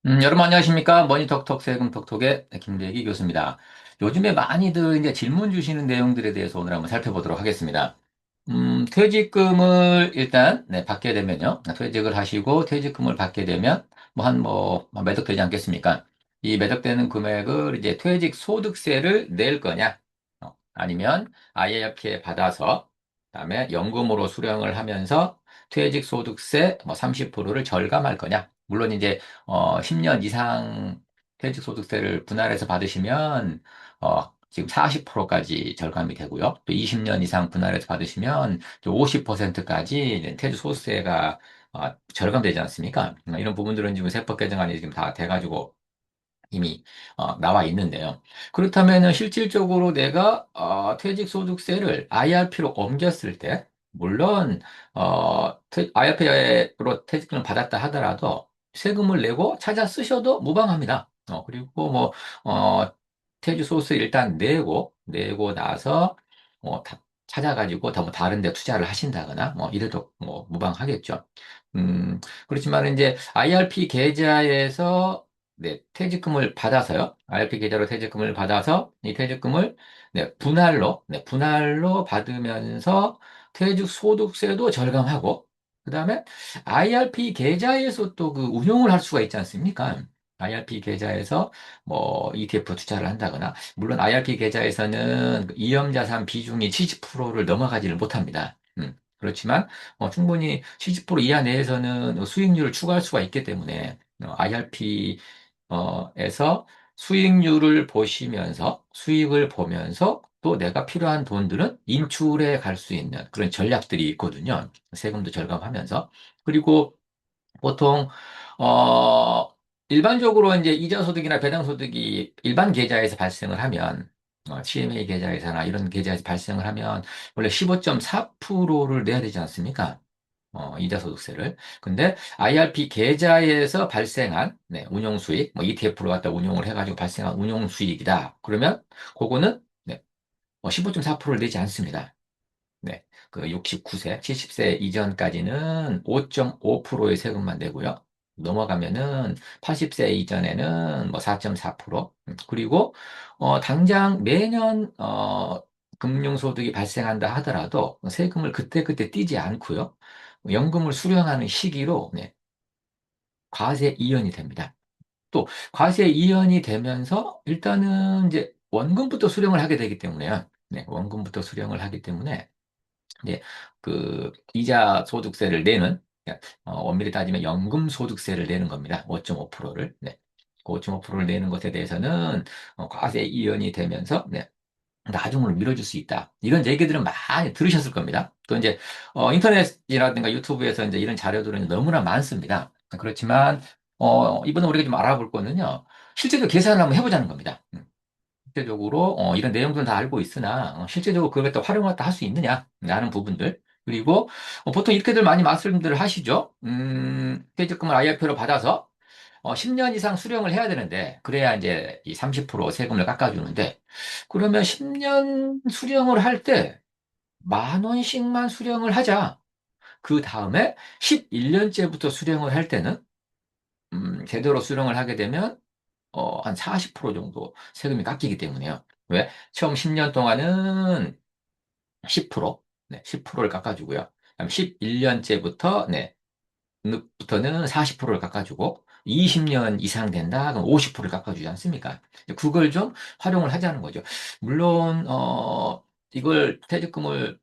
여러분 안녕하십니까? 머니톡톡 세금 톡톡의 김대기 교수입니다. 요즘에 많이들 이제 질문 주시는 내용들에 대해서 오늘 한번 살펴보도록 하겠습니다. 퇴직금을 일단 받게 되면요. 퇴직을 하시고 퇴직금을 받게 되면 매덕 되지 않겠습니까? 이 매덕되는 금액을 이제 퇴직 소득세를 낼 거냐? 아니면 아예 이렇게 받아서 그다음에 연금으로 수령을 하면서 퇴직 소득세 30%를 절감할 거냐? 물론 이제 10년 이상 퇴직소득세를 분할해서 받으시면, 지금 40%까지 절감이 되고요. 또 20년 이상 분할해서 받으시면 50%까지 퇴직소득세가 절감되지 않습니까? 이런 부분들은 지금 세법 개정안이 지금 다 돼가지고 이미 나와 있는데요. 그렇다면은 실질적으로 내가 퇴직소득세를 IRP로 옮겼을 때, 물론 IRP로 퇴직금을 받았다 하더라도 세금을 내고 찾아 쓰셔도 무방합니다. 그리고 퇴직소득세 일단 내고 나서 찾아가지고 더 다른 데 투자를 하신다거나 이래도 무방하겠죠. 그렇지만 이제 IRP 계좌에서 퇴직금을 받아서요. RP 계좌로 퇴직금을 받아서 이 퇴직금을 분할로 받으면서 퇴직 소득세도 절감하고, 그다음에 IRP 계좌에서 또 그 운용을 할 수가 있지 않습니까? IRP 계좌에서 ETF 투자를 한다거나, 물론 IRP 계좌에서는 그 위험자산 비중이 70%를 넘어가지를 못합니다. 그렇지만 충분히 70% 이하 내에서는 수익률을 추가할 수가 있기 때문에 IRP 에서 수익률을 보시면서 수익을 보면서 또 내가 필요한 돈들은 인출해 갈 수 있는 그런 전략들이 있거든요. 세금도 절감하면서. 그리고 보통 어 일반적으로 이제 이자소득이나 배당소득이 일반 계좌에서 발생을 하면 CMA 계좌에서나 이런 계좌에서 발생을 하면 원래 15.4%를 내야 되지 않습니까? 이자소득세를. 근데 IRP 계좌에서 발생한 운용 수익, ETF로 갖다 운용을 해가지고 발생한 운용 수익이다. 그러면 그거는 15.4%를 내지 않습니다. 네. 그 69세, 70세 이전까지는 5.5%의 세금만 내고요. 넘어가면은 80세 이전에는 4.4%. 그리고 당장 매년 금융소득이 발생한다 하더라도 세금을 그때그때 떼지 않고요. 연금을 수령하는 시기로 과세 이연이 됩니다. 또 과세 이연이 되면서 일단은 이제 원금부터 수령을 하게 되기 때문에요. 원금부터 수령을 하기 때문에 예, 그 이자 소득세를 내는 엄밀히 따지면 연금 소득세를 내는 겁니다. 5.5%를. 네. 그 5.5%를 내는 것에 대해서는 과세 이연이 되면서 나중으로 미뤄줄 수 있다. 이런 얘기들은 많이 들으셨을 겁니다. 또 이제 인터넷이라든가 유튜브에서 이제 이런 자료들은 너무나 많습니다. 그렇지만 이번에 우리가 좀 알아볼 거는요. 실제로 계산을 한번 해보자는 겁니다. 실제적으로 이런 내용들은 다 알고 있으나 실제적으로 그걸 또 활용을 할 수 있느냐 라는 부분들. 그리고 보통 이렇게들 많이 말씀들을 하시죠. 퇴직금을 IRP로 받아서 10년 이상 수령을 해야 되는데 그래야 이제 이 30% 세금을 깎아주는데, 그러면 10년 수령을 할 때 10,000원씩만 수령을 하자. 그 다음에 11년째부터 수령을 할 때는 제대로 수령을 하게 되면 한 40% 정도 세금이 깎이기 때문에요. 왜? 처음 10년 동안은 10%, 10%를 깎아주고요. 그다음 11년째부터, 부터는 40%를 깎아주고, 20년 이상 된다? 그럼 50%를 깎아주지 않습니까? 그걸 좀 활용을 하자는 거죠. 물론, 이걸 퇴직금을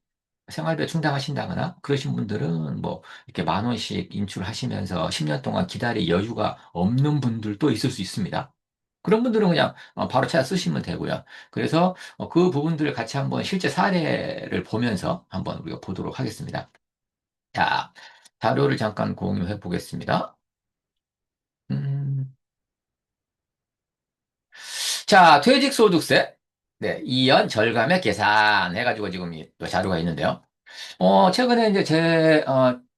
생활비에 충당하신다거나 그러신 분들은 이렇게 10,000원씩 인출하시면서 10년 동안 기다릴 여유가 없는 분들도 있을 수 있습니다. 그런 분들은 그냥 바로 찾아 쓰시면 되고요. 그래서 그 부분들을 같이 한번 실제 사례를 보면서 한번 우리가 보도록 하겠습니다. 자, 자료를 잠깐 공유해 보겠습니다. 음, 자, 퇴직소득세. 네, 2연 절감액 계산 해가지고 지금 이 자료가 있는데요. 최근에 이제 제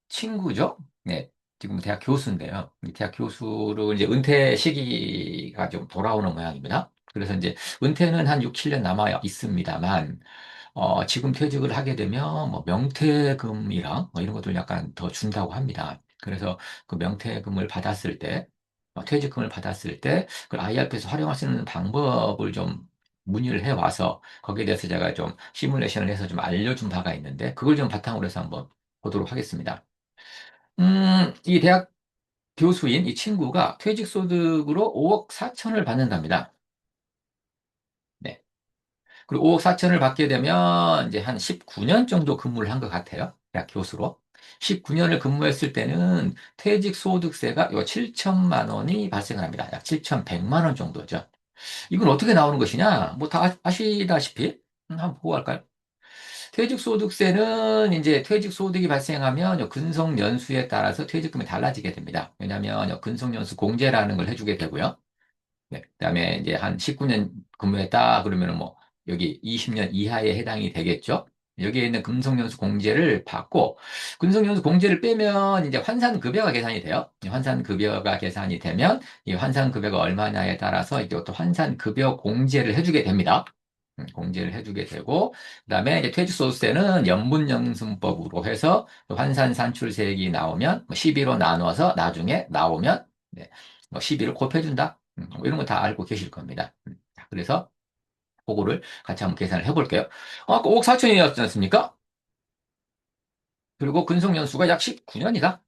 친구죠. 네, 지금 대학 교수인데요. 이 대학 교수로 이제 은퇴 시기가 좀 돌아오는 모양입니다. 그래서 이제 은퇴는 한 6, 7년 남아 있습니다만, 지금 퇴직을 하게 되면 명퇴금이랑 이런 것들 약간 더 준다고 합니다. 그래서 그 명퇴금을 받았을 때, 퇴직금을 받았을 때 그걸 IRP에서 활용할 수 있는 방법을 좀 문의를 해 와서 거기에 대해서 제가 좀 시뮬레이션을 해서 좀 알려준 바가 있는데 그걸 좀 바탕으로 해서 한번 보도록 하겠습니다. 이 대학 교수인 이 친구가 퇴직소득으로 5억 4천을 받는답니다. 네. 그리고 5억 4천을 받게 되면 이제 한 19년 정도 근무를 한 것 같아요. 대학 교수로. 19년을 근무했을 때는 퇴직소득세가 요 7천만 원이 발생을 합니다. 약 7,100만 원 정도죠. 이건 어떻게 나오는 것이냐? 뭐 다 아시다시피 한번 보고 갈까요? 퇴직소득세는 이제 퇴직소득이 발생하면 요 근속연수에 따라서 퇴직금이 달라지게 됩니다. 왜냐하면 요 근속연수 공제라는 걸 해주게 되고요. 네. 그다음에 이제 한 19년 근무했다 그러면은 뭐 여기 20년 이하에 해당이 되겠죠. 여기에 있는 근속연수 공제를 받고 근속연수 공제를 빼면 이제 환산급여가 계산이 돼요. 이 환산급여가 계산이 되면 이 환산급여가 얼마냐에 따라서 이제 또 환산급여 공제를 해주게 됩니다. 공제를 해주게 되고 그다음에 이제 퇴직소득세는 연분영승법으로 해서 환산산출세액이 나오면 12로 나눠서 나중에 나오면 네, 뭐 12를 곱해준다. 뭐 이런 거 다 알고 계실 겁니다. 자, 그래서 그거를 같이 한번 계산을 해볼게요. 아까 5억 4천이었지 않습니까? 그리고 근속연수가 약 19년이다.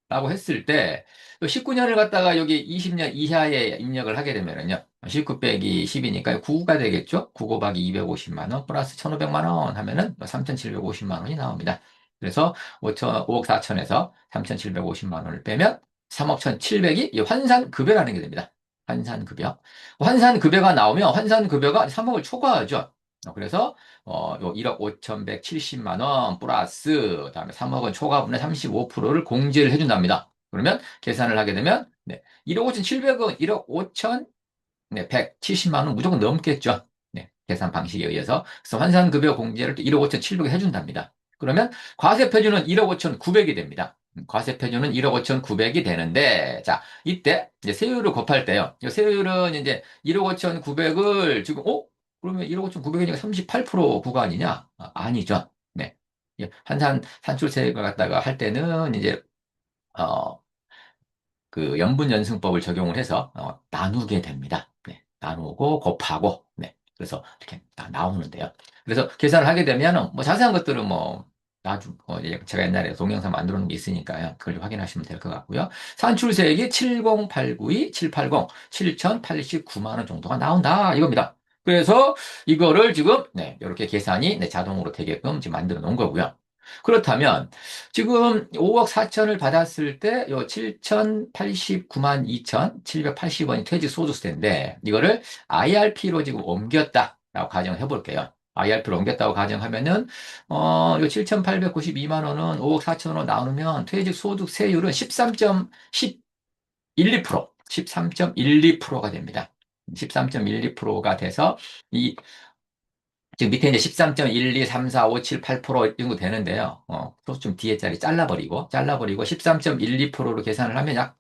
라고 했을 때, 19년을 갖다가 여기 20년 이하에 입력을 하게 되면은요, 19 빼기 10이니까 9가 되겠죠? 9 곱하기 250만 원 플러스 1,500만 원 하면은 3,750만 원이 나옵니다. 그래서 5억 4천에서 3,750만 원을 빼면 3억 1,700이 환산급여라는 게 됩니다. 환산급여. 환산급여가 나오면 환산급여가 3억을 초과하죠. 그래서 요 1억 5,170만 원 플러스 그다음에 3억 원 초과분의 35%를 공제를 해준답니다. 그러면 계산을 하게 되면 네, 1억 5,700원, 1억 5천 네, 170만 원 무조건 넘겠죠. 네, 계산 방식에 의해서. 그래서 환산급여 공제를 또 1억 5,700에 해준답니다. 그러면 과세표준은 1억 5,900이 됩니다. 과세표준은 1억 5,900이 되는데, 자, 이때 이제 세율을 곱할 때요. 이 세율은 이제 1억 5,900을 지금, 그러면 1억 5,900이니까 38% 구간이냐? 아니죠. 네. 산출세를 갖다가 할 때는 이제, 어, 그 연분연승법을 적용을 해서 나누게 됩니다. 네, 나누고 곱하고 네, 그래서 이렇게 나오는데요. 그래서 계산을 하게 되면 뭐 자세한 것들은 뭐 제가 옛날에 동영상 만들어 놓은 게 있으니까요. 그걸 확인하시면 될 것 같고요. 산출세액이 70892, 780, 7,089만 원 정도가 나온다 이겁니다. 그래서 이거를 지금 네, 이렇게 계산이 네, 자동으로 되게끔 지금 만들어 놓은 거고요. 그렇다면 지금 5억 4천을 받았을 때, 요 7,089만 2,780원이 퇴직소득세인데, 이거를 IRP로 지금 옮겼다라고 가정을 해볼게요. IRP로 옮겼다고 가정하면은, 요 7,892만 원은 5억 4천으로 나누면 퇴직소득세율은 13.12%, 13.12%가 됩니다. 13.12%가 돼서, 이 지금 밑에 이제 13.1, 2, 3, 4, 5, 7, 8% 정도 되는데요. 또 좀 뒤에 자리 잘라버리고 13.12%로 계산을 하면 약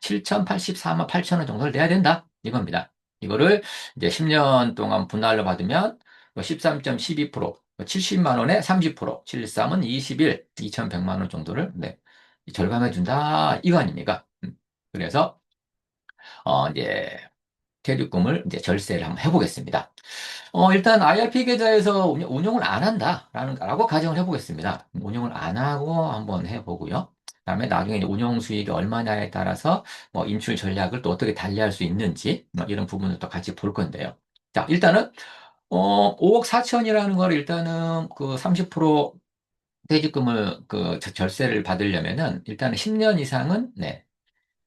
7,084만 8천 원 정도를 내야 된다. 이겁니다. 이거를 이제 10년 동안 분할로 받으면 13.12%, 70만 원에 30%, 73은 21, 2,100만 원 정도를 네, 절감해 준다. 이거 아닙니까? 그래서 이제 퇴직금을 이제 절세를 한번 해보겠습니다. 일단 IRP 계좌에서 운용을 안 라고 가정을 해보겠습니다. 운용을 안 하고 한번 해보고요. 그다음에 나중에 이제 운용 수익이 얼마냐에 따라서 뭐 인출 전략을 또 어떻게 달리할 수 있는지 뭐 이런 부분을 또 같이 볼 건데요. 자, 일단은 5억 4천이라는 걸 일단은 그 30% 퇴직금을 그 절세를 받으려면은 일단은 10년 이상은 네,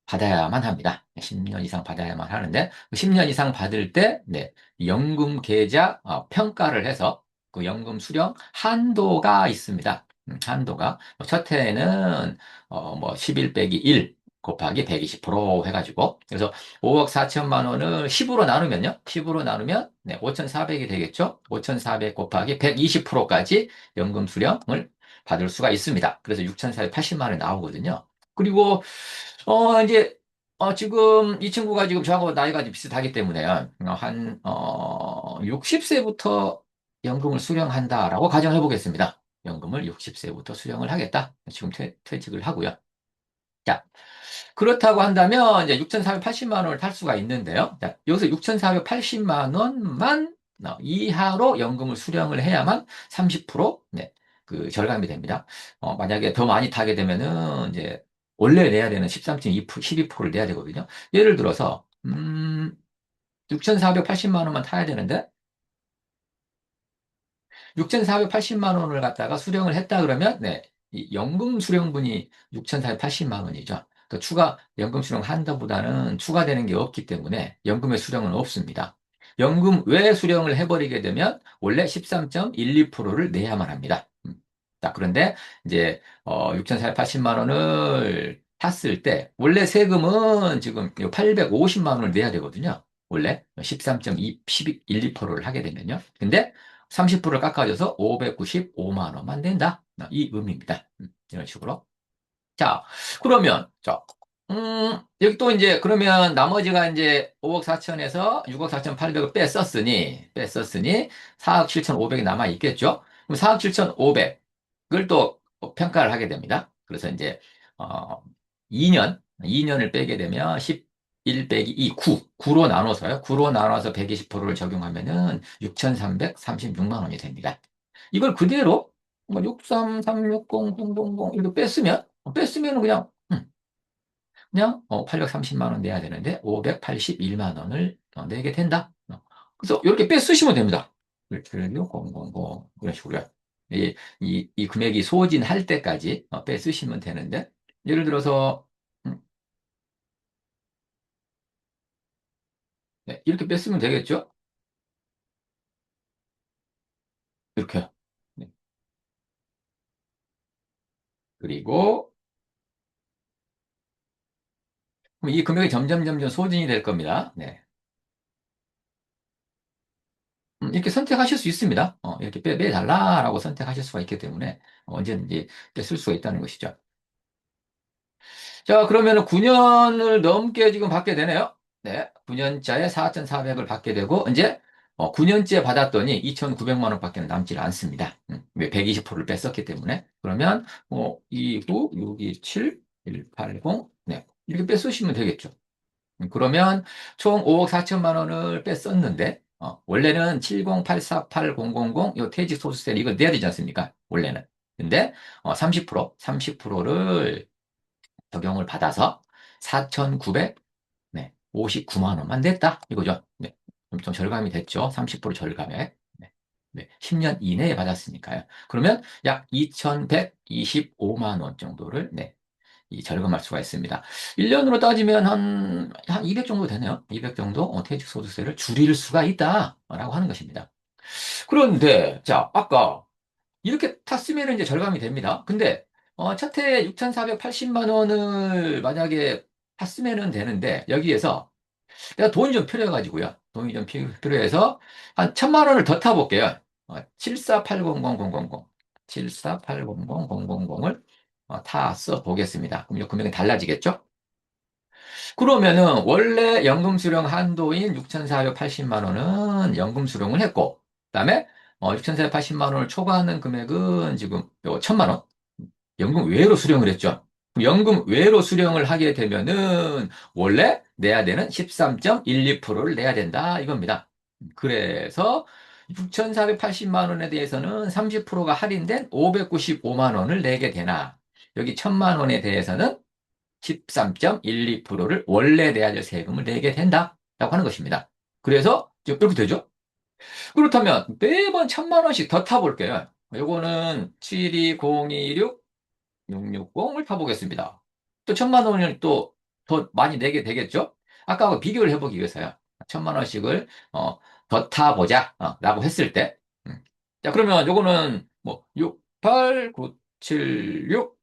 받아야만 합니다. 10년 이상 받아야만 하는데, 10년 이상 받을 때, 네, 연금 계좌 평가를 해서 그 연금 수령 한도가 있습니다. 한도가. 첫 해에는, 뭐, 11 빼기 1 곱하기 120% 해가지고, 그래서 5억 4천만 원을 10으로 나누면요. 10으로 나누면, 네, 5,400이 되겠죠? 5,400 곱하기 120%까지 연금 수령을 받을 수가 있습니다. 그래서 6,480만 원이 나오거든요. 그리고 이제, 지금 이 친구가 지금 저하고 나이가 좀 비슷하기 때문에, 60세부터 연금을 수령한다라고 가정해 보겠습니다. 연금을 60세부터 수령을 하겠다. 지금 퇴직을 하고요. 자, 그렇다고 한다면 이제 6,480만 원을 탈 수가 있는데요. 자, 여기서 6,480만 원만 이하로 연금을 수령을 해야만 30% 네, 그 절감이 됩니다. 만약에 더 많이 타게 되면은 이제 원래 내야 되는 13.2%, 12%를 내야 되거든요. 예를 들어서 6,480만 원만 타야 되는데 6,480만 원을 갖다가 수령을 했다 그러면, 네, 이 연금 수령분이 6,480만 원이죠. 그 추가, 연금 수령 한도보다는 추가되는 게 없기 때문에 연금의 수령은 없습니다. 연금 외 수령을 해버리게 되면 원래 13.12%를 내야만 합니다. 자, 그런데 이제, 6,480만 원을 탔을 때, 원래 세금은 지금 850만 원을 내야 되거든요. 원래 13.2, 12, 2%를 하게 되면요. 근데 30%를 깎아줘서 595만 원만 낸다. 이 의미입니다. 이런 식으로. 자, 그러면, 여기 또 이제, 그러면 나머지가 이제 5억 4천에서 6억 4,800을 뺐었으니 4억 7,500이 남아 있겠죠? 그럼 4억 7,500을 또 평가를 하게 됩니다. 그래서 이제, 2년을 빼게 되면 11 빼기 2, 9로 나눠서요. 9로 나눠서 120%를 적용하면은 6,336만 원이 됩니다. 이걸 그대로 뭐 6336000 이렇게 뺐으면 그냥 830만 원 내야 되는데 581만 원을 내게 된다. 그래서 이렇게 빼쓰시면 됩니다. 이렇게 000 이런 식으로요. 이 금액이 소진할 때까지 빼쓰시면 되는데 예를 들어서 음, 네, 이렇게 뺐으면 되겠죠? 이렇게요. 네. 그리고 그럼 이 금액이 점점 소진이 될 겁니다. 네. 이렇게 선택하실 수 있습니다. 이렇게 빼달라라고 선택하실 수가 있기 때문에 언제든지 쓸 수가 있다는 것이죠. 자, 그러면 9년을 넘게 지금 받게 되네요. 네. 9년짜에 4,400을 받게 되고, 이제 9년째 받았더니 2,900만 원밖에 남질 않습니다. 왜 120%를 뺐었기 때문에. 그러면 29, 627, 180, 네. 이렇게 빼쓰시면 되겠죠. 그러면 총 5억 4천만 원을 뺐었는데, 원래는 70848000, 요 퇴직소득세 이거 내야 되지 않습니까? 원래는. 근데 30%를 적용을 받아서 4,900, 네, 59만 원만 냈다. 이거죠. 네. 좀 절감이 됐죠. 30% 절감에. 네. 네. 10년 이내에 받았으니까요. 그러면 약 2,125만 원 정도를, 네, 이 절감할 수가 있습니다. 1년으로 따지면 한 200 정도 되네요. 200 정도 퇴직소득세를 줄일 수가 있다라고 하는 것입니다. 그런데, 자, 아까 이렇게 탔으면 이제 절감이 됩니다. 근데, 첫 해에 6,480만 원을 만약에 탔으면 되는데, 여기에서 내가 돈이 좀 필요해가지고요. 돈이 좀 필요해서 한 1,000만 원을 더 타볼게요. 7480000, 7480000을 타서 보겠습니다. 그럼 이 금액이 달라지겠죠? 그러면은 원래 연금 수령 한도인 6,480만 원은 연금 수령을 했고, 그다음에 6,480만 원을 초과하는 금액은 지금 요 1,000만 원 연금 외로 수령을 했죠. 그럼 연금 외로 수령을 하게 되면은 원래 내야 되는 13.12%를 내야 된다 이겁니다. 그래서 6,480만 원에 대해서는 30%가 할인된 595만 원을 내게 되나 여기 1,000만 원에 대해서는 13.12%를 원래 내야 될 세금을 내게 된다라고 하는 것입니다. 그래서 지금 이렇게 되죠. 그렇다면 매번 1,000만 원씩 더 타볼게요. 요거는 720216 660을 타보겠습니다. 또 1,000만 원을 또 더 많이 내게 되겠죠? 아까하고 비교를 해보기 위해서요. 1,000만 원씩을 더 타보자 라고 했을 때 자, 그러면 요거는 뭐 68976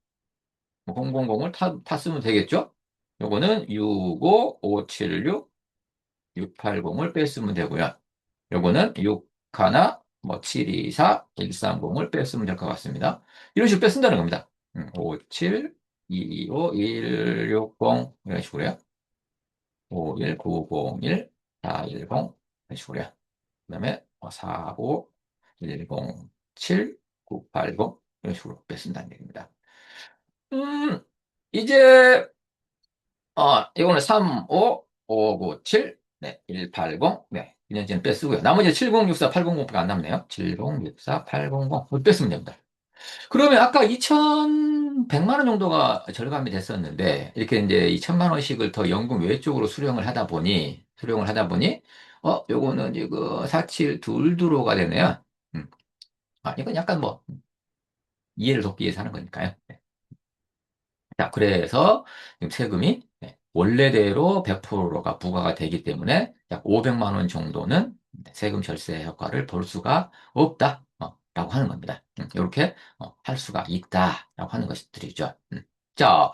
000을 탔으면 되겠죠? 요거는 65576 680을 뺐으면 되고요. 요거는 6 하나 뭐 724 130을 뺐으면 될 것 같습니다. 이런 식으로 뺐쓴다는 겁니다. 57 225 160 이런 식으로요. 51901 410 이런 식으로요. 그다음에 45 107 980 이런 식으로 뺐쓴다는 얘기입니다. 음, 이제, 이거는 3, 5, 5, 9, 7, 네, 1, 8, 0, 네, 1년째는 빼쓰고요. 나머지 7064, 800밖에 안 남네요. 7064, 800, 뺐으면 됩니다. 그러면 아까 2,100만 원 정도가 절감이 됐었는데, 이렇게 이제 2천만 원씩을 더 연금 외쪽으로 수령을 하다 보니, 요거는 이거 4722로가 되네요. 음. 이건 약간 뭐, 이해를 돕기 위해서 하는 거니까요. 네. 자, 그래서 지금 세금이 원래대로 100%가 부과가 되기 때문에 약 500만 원 정도는 세금 절세 효과를 볼 수가 없다. 라고 하는 겁니다. 이렇게 할 수가 있다라고 하는 것들이죠. 자,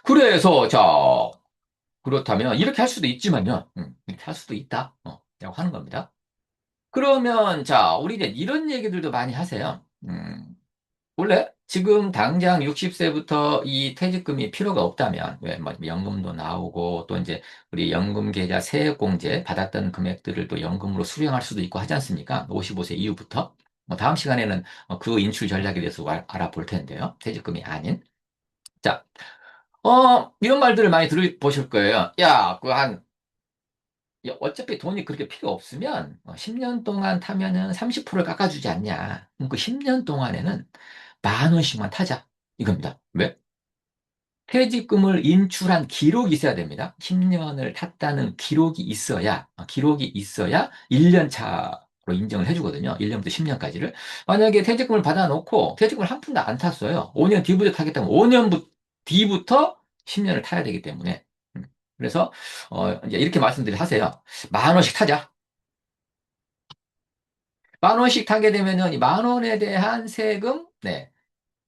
그래서 자, 그렇다면 이렇게 할 수도 있지만요. 이렇게 할 수도 있다. 라고 하는 겁니다. 그러면 자, 우리 이제 이런 얘기들도 많이 하세요. 원래 지금 당장 60세부터 이 퇴직금이 필요가 없다면, 왜, 뭐, 연금도 나오고, 또 이제 우리 연금계좌 세액공제 받았던 금액들을 또 연금으로 수령할 수도 있고 하지 않습니까? 55세 이후부터. 다음 시간에는 그 인출 전략에 대해서 알아볼 텐데요. 퇴직금이 아닌. 자, 이런 말들을 많이 들어보실 거예요. 야, 어차피 돈이 그렇게 필요 없으면 10년 동안 타면은 30%를 깎아주지 않냐. 그럼 그 10년 동안에는 10,000원씩만 타자. 이겁니다. 왜? 퇴직금을 인출한 기록이 있어야 됩니다. 10년을 탔다는 기록이 있어야 1년 차로 인정을 해주거든요. 1년부터 10년까지를. 만약에 퇴직금을 받아놓고 퇴직금을 한 푼도 안 탔어요. 5년 뒤부터 타겠다면 5년 뒤부터 10년을 타야 되기 때문에. 그래서, 이제 이렇게 말씀드리 하세요. 10,000원씩 타자. 10,000원씩 타게 되면은 이 10,000원에 대한 세금, 네,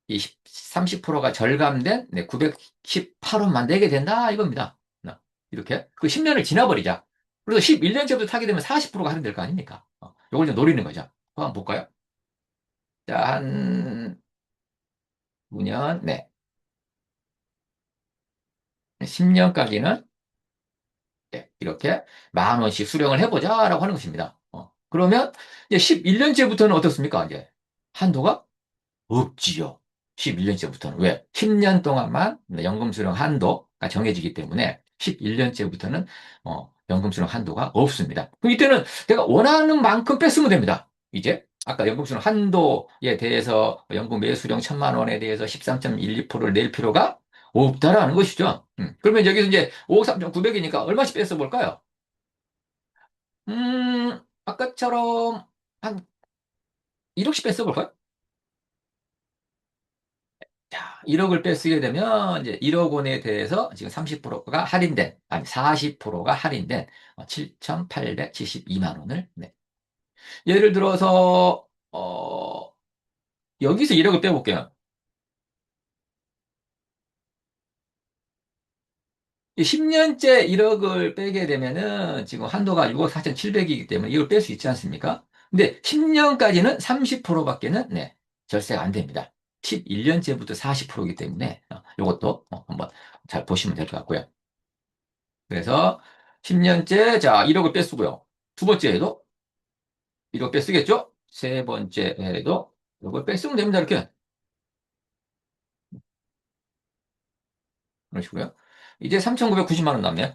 이 30%가 절감된 918원만 내게 된다 이겁니다. 이렇게 그 10년을 지나버리자. 그래서 11년째부터 타게 되면 40%가 할인될 거 아닙니까? 요걸 좀 노리는 거죠. 한번 볼까요? 자, 한 9년, 네. 10년까지는 이렇게 10,000원씩 수령을 해보자라고 하는 것입니다. 그러면 이제 11년째부터는 어떻습니까? 이제 한도가 없지요. 11년째부터는. 왜? 10년 동안만 연금 수령 한도가 정해지기 때문에 11년째부터는 연금 수령 한도가 없습니다. 그럼 이때는 내가 원하는 만큼 뺐으면 됩니다. 이제 아까 연금 수령 한도에 대해서 연금 매수령 1,000만 원에 대해서 13.12%를 낼 필요가 없다라는 것이죠. 그러면 여기서 이제 503,900이니까 얼마씩 뺐어 볼까요? 아까처럼 한 1억씩 뺐어 볼까요? 자, 1억을 빼쓰게 되면 이제 1억 원에 대해서 지금 30%가 할인된, 아니 40%가 할인된 7,872만 원을, 네. 예를 들어서, 여기서 1억을 빼볼게요. 10년째 1억을 빼게 되면은 지금 한도가 6억 4,700이기 때문에 이걸 뺄 수 있지 않습니까? 근데 10년까지는 30%밖에는, 네, 절세가 안 됩니다. 11년째부터 40%이기 때문에 이것도 한번 잘 보시면 될 것 같고요. 그래서 10년째, 자, 1억을 빼쓰고요. 두 번째 에도 1억 빼쓰겠죠? 세 번째 에도 이걸 빼쓰면 됩니다. 이렇게. 그런 식으로요. 이제 3,990만 원 남네요.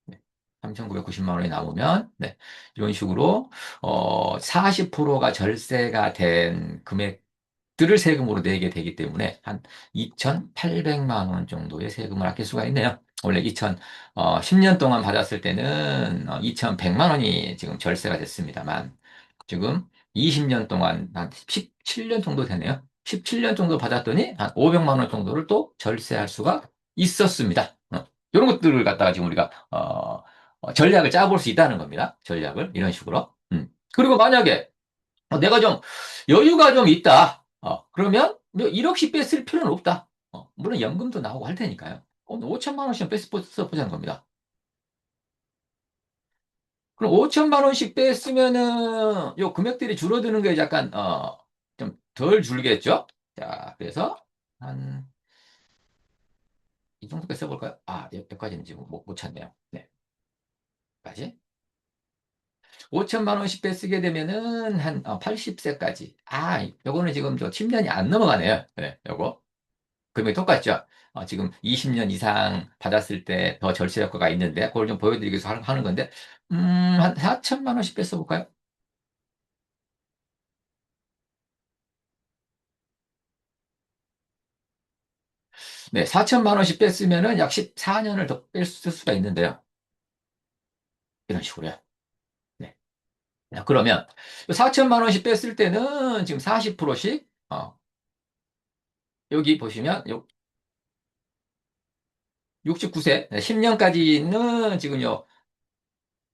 네. 3,990만 원이 남으면, 네. 이런 식으로, 40%가 절세가 된 금액들을 세금으로 내게 되기 때문에 한 2,800만 원 정도의 세금을 아낄 수가 있네요. 원래 10년 동안 받았을 때는 2,100만 원이 지금 절세가 됐습니다만, 지금 20년 동안 한 17년 정도 되네요. 17년 정도 받았더니 한 500만 원 정도를 또 절세할 수가 있었습니다. 이런 것들을 갖다가 지금 우리가 전략을 짜볼 수 있다는 겁니다. 전략을 이런 식으로. 그리고 만약에 내가 좀 여유가 좀 있다. 그러면 뭐 1억씩 뺐을 필요는 없다. 물론 연금도 나오고 할 테니까요. 5천만 원씩 써보자는 겁니다. 그럼 5천만 원씩 뺐으면은 요 금액들이 줄어드는 게 약간 좀 덜 줄겠죠? 자, 그래서 한 이 정도까지 써볼까요? 여기까지는 지금 못 찾네요. 네, 까지. 5천만 원씩 빼쓰게 되면은 한 80세까지. 요거는 지금 저 10년이 안 넘어가네요. 네, 요거. 금액이 똑같죠. 지금 20년 이상 받았을 때 더 절세 효과가 있는데, 그걸 좀 보여드리기 위해서 하는 건데, 한 4천만 원씩 뺐어볼까요? 네, 4천만 원씩 뺐으면은 약 14년을 더 뺄 수가 있는데요. 이런 식으로요. 네. 자, 그러면 4천만 원씩 뺐을 때는 지금 40%씩, 여기 보시면 69세, 10년까지는 지금요,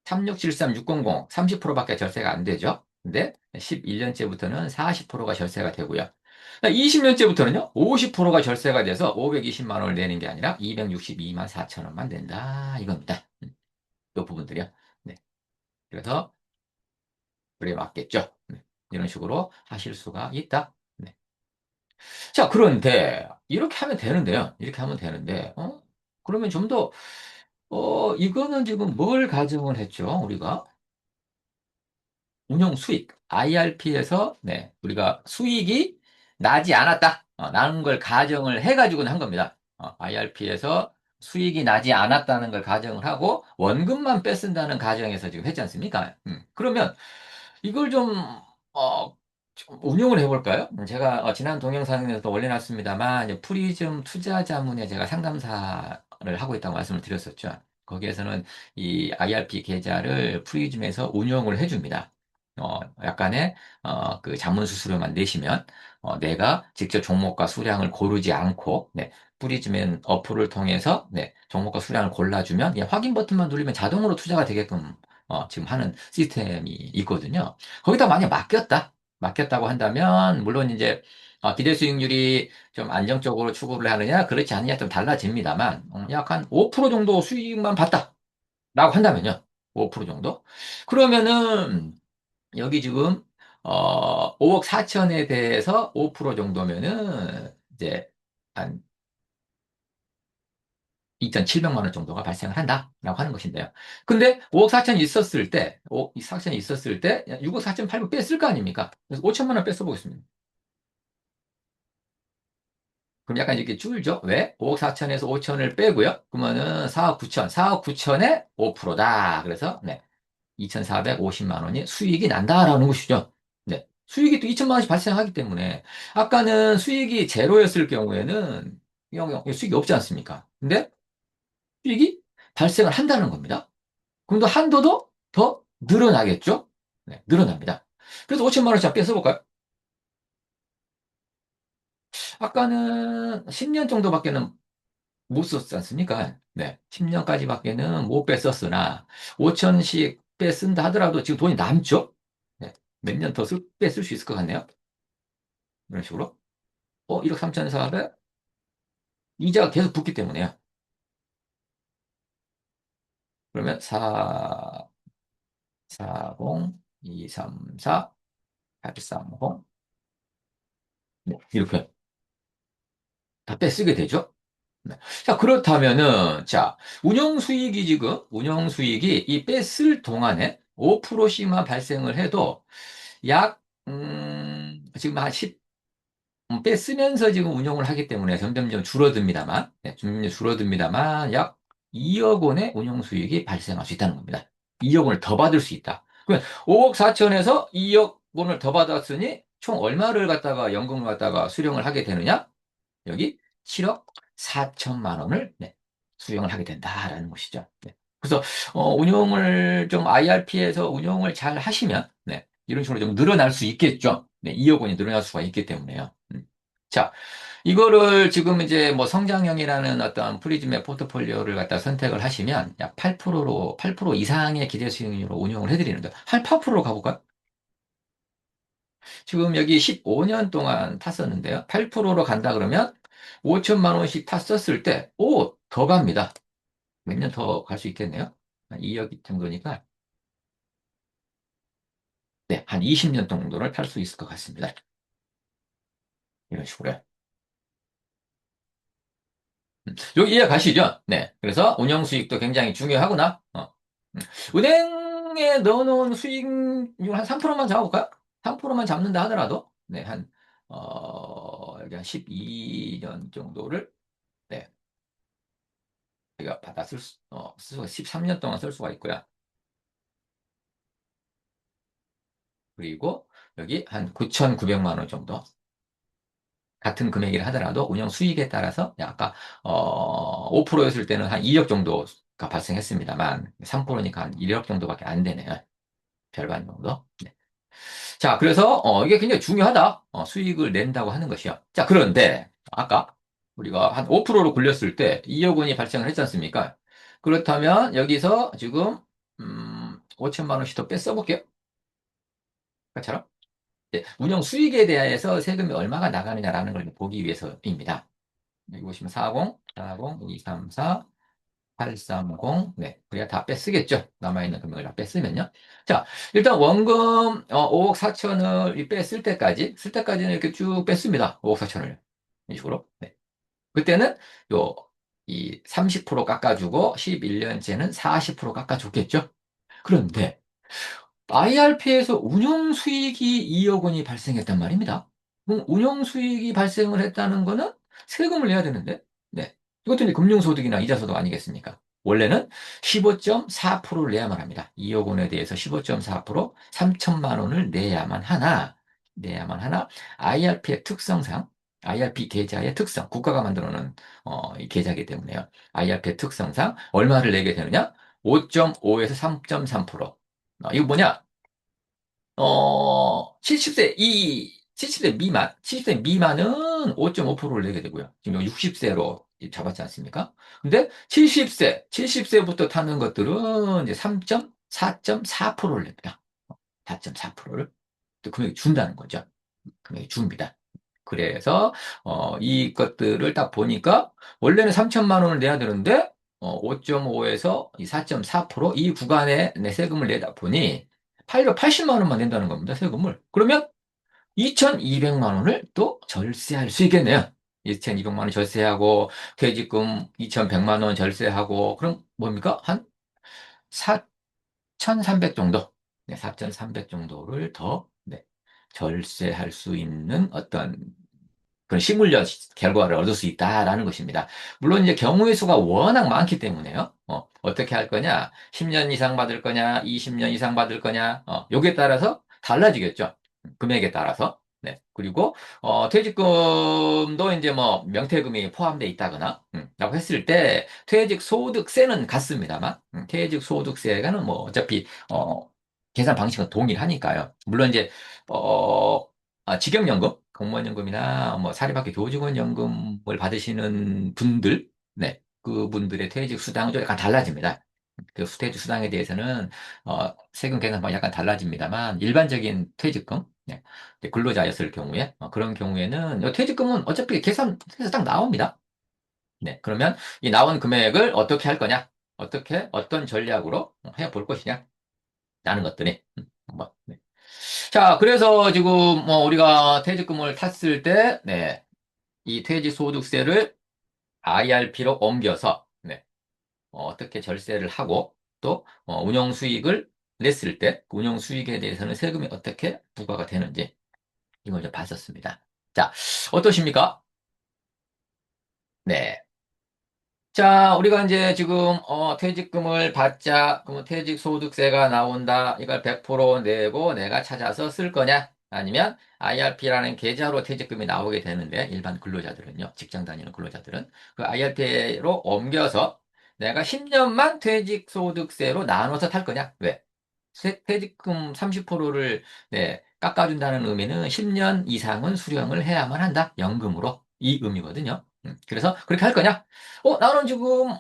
3673600, 30%밖에 절세가 안 되죠. 근데 11년째부터는 40%가 절세가 되고요. 20년째부터는요, 50%가 절세가 돼서 520만 원을 내는 게 아니라 262만 4천 원만 낸다. 이겁니다. 이 부분들이요. 네. 그래서 그래 맞겠죠. 네. 이런 식으로 하실 수가 있다. 네. 자, 그런데 이렇게 하면 되는데요. 이렇게 하면 되는데, 그러면 좀 더, 이거는 지금 뭘 가정을 했죠? 우리가 운용 수익, IRP에서 네, 우리가 수익이 나지 않았다. 나는 걸 가정을 해가지고는 한 겁니다. IRP에서 수익이 나지 않았다는 걸 가정을 하고 원금만 뺐쓴다는 가정에서 지금 했지 않습니까? 그러면 이걸 좀 운용을 해볼까요? 제가 지난 동영상에서도 올려놨습니다만 이제 프리즘 투자자문에 제가 상담사를 하고 있다고 말씀을 드렸었죠. 거기에서는 이 IRP 계좌를 프리즘에서 운용을 해줍니다. 약간의 그 자문 수수료만 내시면 내가 직접 종목과 수량을 고르지 않고 네, 프리즘엔 어플을 통해서 네, 종목과 수량을 골라주면 예, 확인 버튼만 누르면 자동으로 투자가 되게끔 지금 하는 시스템이 있거든요. 거기다 만약 맡겼다고 한다면, 물론 이제, 기대 수익률이 좀 안정적으로 추구를 하느냐, 그렇지 않느냐 좀 달라집니다만, 약 한 5% 정도 수익만 봤다. 라고 한다면요. 5% 정도? 그러면은, 여기 지금, 5억 4천에 대해서 5% 정도면은, 이제, 한 2,700만 원 정도가 발생을 한다라고 하는 것인데요. 근데 5억 4천이 있었을 때, 5억 4천이 있었을 때 6억 4천 8백 뺐을 거 아닙니까? 그래서 5천만 원 뺐어 보겠습니다. 그럼 약간 이렇게 줄죠? 왜? 5억 4천에서 5천을 빼고요. 그러면은 4억 9천, 4억 9천에 5%다. 그래서 네, 2,450만 원이 수익이 난다라는 것이죠. 네. 수익이 또 2천만 원씩 발생하기 때문에 아까는 수익이 제로였을 경우에는 수익이 없지 않습니까? 근데 수익이 발생을 한다는 겁니다. 그럼 또 한도도 더 늘어나겠죠? 네, 늘어납니다. 그래서 5천만 원씩 빼 써볼까요? 아까는 10년 정도밖에는 못 썼지 않습니까? 네, 10년까지밖에는 못 뺐었으나 5천씩 빼 쓴다 하더라도 지금 돈이 남죠? 네, 몇 년 더 뺐을 수 있을 것 같네요. 이런 식으로. 1억 3,400 이자가 계속 붙기 때문에요. 그러면 40, 234, 830 네, 이렇게 다 빼쓰게 되죠? 네. 자, 그렇다면은, 자, 운용 수익이 이 뺐을 동안에 5%씩만 발생을 해도 약, 지금 한 10, 뺐으면서 지금 운용을 하기 때문에 점점점 줄어듭니다만, 네, 점점 줄어듭니다만, 약 2억 원의 운용 수익이 발생할 수 있다는 겁니다. 2억 원을 더 받을 수 있다. 그러면 5억 4천에서 2억 원을 더 받았으니 총 얼마를 갖다가 연금을 갖다가 수령을 하게 되느냐? 여기 7억 4천만 원을 네, 수령을 하게 된다라는 것이죠. 네. 그래서 운용을 좀 IRP에서 운용을 잘 하시면 네, 이런 식으로 좀 늘어날 수 있겠죠. 네, 2억 원이 늘어날 수가 있기 때문에요. 자, 이거를 지금 이제 뭐 성장형이라는 어떤 프리즘의 포트폴리오를 갖다 선택을 하시면 약 8%로 8% 이상의 기대 수익률로 운용을 해드리는데 한 8%로 가볼까요? 지금 여기 15년 동안 탔었는데요. 8%로 간다 그러면 5천만 원씩 탔었을 때, 더 갑니다. 몇 년 더 갈 수 있겠네요. 한 2억 정도니까, 네, 한 20년 정도를 탈 수 있을 것 같습니다. 이런 식으로요. 여기 이해 가시죠? 네. 그래서 운영 수익도 굉장히 중요하구나. 음. 은행에 넣어놓은 수익률 한 3%만 잡아볼까요? 3%만 잡는다 하더라도, 네, 여기 한 12년 정도를, 네, 우리가 받아 쓸 수가 13년 동안 쓸 수가 있고요. 그리고 여기 한 9,900만 원 정도. 같은 금액이라 하더라도 운영 수익에 따라서 아까 5%였을 때는 한 2억 정도가 발생했습니다만 3%니까 한 1억 정도밖에 안 되네요. 절반 정도. 네. 자, 그래서 이게 굉장히 중요하다. 수익을 낸다고 하는 것이요. 자, 그런데 아까 우리가 한 5%로 굴렸을 때 2억 원이 발생을 했지 않습니까? 그렇다면 여기서 지금 5천만 원씩 더 뺐어 볼게요. 아까처럼. 네, 운영 수익에 대해서 세금이 얼마가 나가느냐라는 걸 보기 위해서입니다. 여기 보시면 40, 40, 234, 830. 네. 그래야 다 뺐쓰겠죠. 남아있는 금액을 다 뺐으면요. 자, 일단 원금 5억 4천을 뺐을 때까지, 쓸 때까지는 이렇게 쭉 뺐습니다. 5억 4천을. 이 식으로. 네. 그때는 요, 이 30% 깎아주고 11년째는 40% 깎아줬겠죠. 그런데 IRP에서 운용 수익이 2억 원이 발생했단 말입니다. 그럼 운용 수익이 발생을 했다는 거는 세금을 내야 되는데, 네. 이것도 이제 금융소득이나 이자소득 아니겠습니까? 원래는 15.4%를 내야만 합니다. 2억 원에 대해서 15.4%, 3천만 원을 내야만 하나, IRP의 특성상, IRP 계좌의 특성, 국가가 만들어 놓은, 이 계좌이기 때문에요. IRP의 특성상 얼마를 내게 되느냐? 5.5에서 3.3%. 이거 뭐냐? 70세 미만, 70세 미만은 5.5%를 내게 되고요. 지금 60세로 잡았지 않습니까? 근데 70세부터 타는 것들은 이제 4.4%를 냅니다. 4.4%를. 또 금액이 준다는 거죠. 금액이 줍니다. 그래서, 이것들을 딱 보니까, 원래는 3천만 원을 내야 되는데, 5.5에서 4.4%이 구간에 내 세금을 내다 보니, 880만 원만 낸다는 겁니다, 세금을. 그러면 2,200만 원을 또 절세할 수 있겠네요. 2,200만 원 절세하고, 퇴직금 2,100만 원 절세하고, 그럼 뭡니까? 한 4,300 정도. 네, 4,300 정도를 더, 네, 절세할 수 있는 어떤 그런 시뮬러 결과를 얻을 수 있다라는 것입니다. 물론 이제 경우의 수가 워낙 많기 때문에요. 어떻게 할 거냐? 10년 이상 받을 거냐? 20년 이상 받을 거냐? 요게 따라서 달라지겠죠. 금액에 따라서. 네. 그리고, 퇴직금도 이제 뭐, 명퇴금이 포함되어 있다거나, 라고 했을 때, 퇴직소득세는 같습니다만, 퇴직소득세가는 뭐, 어차피, 계산 방식은 동일하니까요. 물론 이제, 어, 직영연금, 공무원연금이나 뭐 사립학교 교직원연금을 받으시는 분들, 네, 그분들의 퇴직 수당은 좀 약간 달라집니다. 그 퇴직 수당에 대해서는 세금 계산이 약간 달라집니다만 일반적인 퇴직금, 네, 근로자였을 경우에 그런 경우에는 퇴직금은 어차피 계산해서 딱 나옵니다. 네, 그러면 이 나온 금액을 어떻게 할 거냐, 어떤 전략으로 해볼 것이냐, 라는 것들이 네. 자, 그래서 지금 뭐 우리가 퇴직금을 탔을 때, 네, 이 퇴직소득세를 IRP로 옮겨서, 네, 어떻게 절세를 하고, 또 운용수익을 냈을 때, 그 운용수익에 대해서는 세금이 어떻게 부과가 되는지 이걸 좀 봤었습니다. 자, 어떠십니까? 네. 자, 우리가 이제 지금, 퇴직금을 받자, 그러면 퇴직소득세가 나온다. 이걸 100% 내고 내가 찾아서 쓸 거냐? 아니면 IRP라는 계좌로 퇴직금이 나오게 되는데, 일반 근로자들은요, 직장 다니는 근로자들은, 그 IRP로 옮겨서 내가 10년만 퇴직소득세로 나눠서 탈 거냐? 왜? 퇴직금 30%를, 네, 깎아준다는 의미는 10년 이상은 수령을 해야만 한다. 연금으로. 이 의미거든요. 그래서 그렇게 할 거냐? 나는 지금,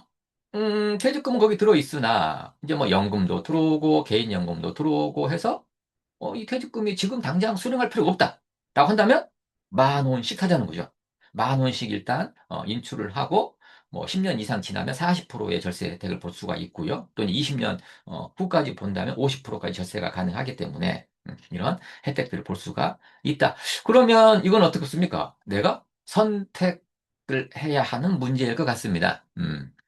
퇴직금은 거기 들어있으나, 이제 뭐 연금도 들어오고, 개인연금도 들어오고 해서, 이 퇴직금이 지금 당장 수령할 필요가 없다. 라고 한다면, 10,000원씩 하자는 거죠. 10,000원씩 일단, 인출을 하고, 뭐 10년 이상 지나면 40%의 절세 혜택을 볼 수가 있고요. 또는 20년 후까지 본다면 50%까지 절세가 가능하기 때문에 이런 혜택들을 볼 수가 있다. 그러면 이건 어떻겠습니까? 내가 선택을 해야 하는 문제일 것 같습니다.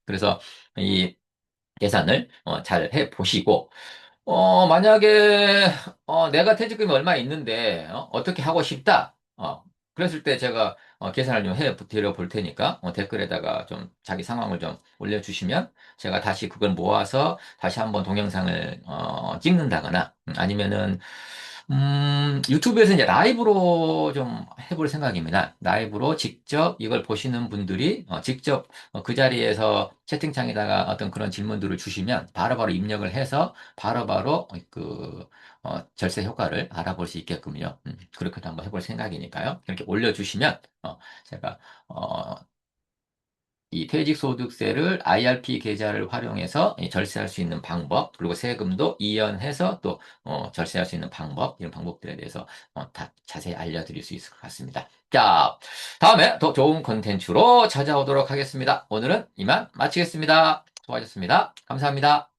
그래서 이 계산을 잘 해보시고, 만약에 내가 퇴직금이 얼마 있는데 떻게 하고 싶다. 그랬을 때 제가 계산을 좀 해 드려 볼 테니까 댓글에다가 좀 자기 상황을 좀 올려주시면 제가 다시 그걸 모아서 다시 한번 동영상을 찍는다거나 아니면은 유튜브에서 이제 라이브로 좀 해볼 생각입니다. 라이브로 직접 이걸 보시는 분들이 직접 그 자리에서 채팅창에다가 어떤 그런 질문들을 주시면 바로바로 입력을 해서 바로바로 절세 효과를 알아볼 수 있게끔요. 그렇게도 한번 해볼 생각이니까요. 이렇게 올려주시면 제가 어, 이 퇴직소득세를 IRP 계좌를 활용해서 절세할 수 있는 방법, 그리고 세금도 이연해서 또 절세할 수 있는 방법, 이런 방법들에 대해서 다 자세히 알려드릴 수 있을 것 같습니다. 자, 다음에 더 좋은 콘텐츠로 찾아오도록 하겠습니다. 오늘은 이만 마치겠습니다. 수고하셨습니다. 감사합니다.